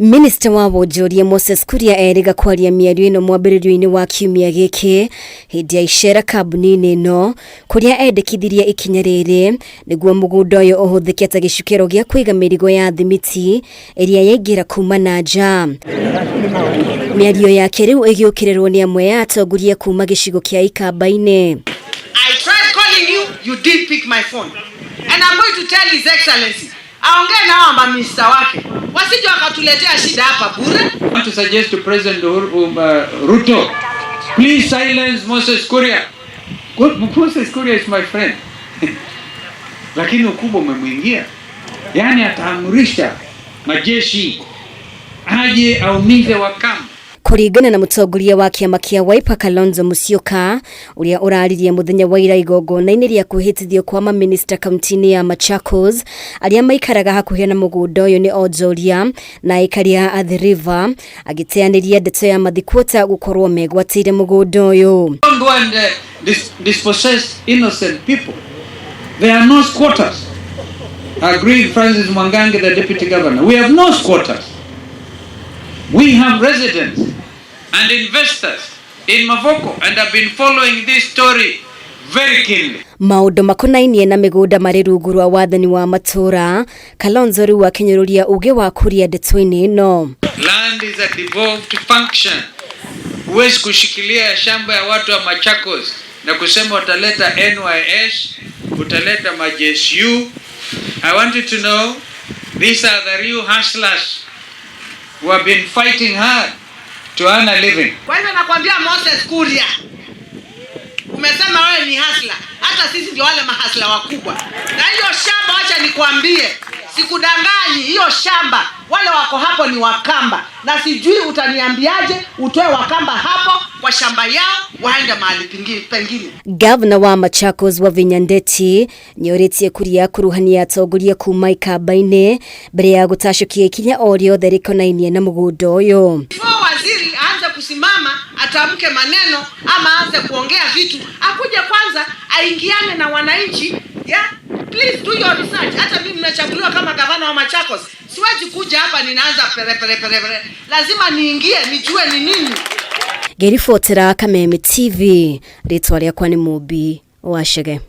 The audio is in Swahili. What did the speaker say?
Minista wa wonjoria Moses Kuria eriga kwaria miario ino mwambiririo-ini wa kiumia giki hindi ya icera kambuni ino kuria endekithirie ikinya riri niguo mugunda uyu uhuthike ta gicukiro gia kuiga mirigo ya thimiti iria yaingira kuuma na nja. Miario yake riu igiukirirwo ni amwe ya atongoria kuuma gicigo kia ikamba-ini. I tried calling you, you didn't pick my phone. And I'm going to tell His Excellency, aongee na hao maminista wake. Wasije wakatuletea shida hapa bure. I want to suggest to President Ruto, please silence Moses Kuria. Moses Kuria is my friend. Lakini ukubwa umemwingia. Yani ataamrisha majeshi aje aumize Wakamba. Kuringana na mutongoria wa kiama kia Wiper Kalonzo Musyoka uria uraririe muthenya wa ira igongona-ini ria kuhitithio kwa minista kaunti-ini ya Machakos aria maikaraga hakuhi na mugunda uyu ni onjoria na aikari a Athi River agiteaniria ndeto ya mathikuota gukorwo megwatiire mugunda uyu. Don't go and dispossess innocent people. There are no squatters. Agreed, Francis Mwangange, the deputy governor. We have no squatters. We have residents and investors in Mavoko and have been following this story very keenly. Maundu makonainie na migunda mari rungu rwa wathani wa matura Kalonzo riu akinyururia uge wa kuria ndeto-ini ino. Land is a devolved function. Huwezi kushikilia shamba ya watu wa Machakos na kusema utaleta NYS, utaleta majeshi. I want you to know these are the real hustlers who have been fighting hard to earn a living. Kwa hivyo nakwambia Moses Kuria, umesema wewe ni hasla, hata sisi ndio wale mahasla wakubwa. Na hiyo shamba acha nikwambie, sikudanganyi, hiyo shamba wale wako hapo ni Wakamba. Na sijui utaniambiaje utoe Wakamba hapo kwa shamba yao waende mahali pengine. Governor wa Machakos wa Vinyandeti nyoritie Kuria kuruhania atongoria kuuma ikamba-ini mbere ya gutashukia ikinya orio therikonainie na mugunda uyu. Waziri aanze kusimama atamke maneno ama aanze kuongea vitu, akuje kwanza aingiane na wananchi. Yeah, please do your research. Hata mimi nimechaguliwa kama gavana wa Machakos, siwezi kuja hapa ninaanza pere. Lazima niingie nijue ni nini. Gerifotera Kameme TV, ritwa riakwa ni Mubi Washege.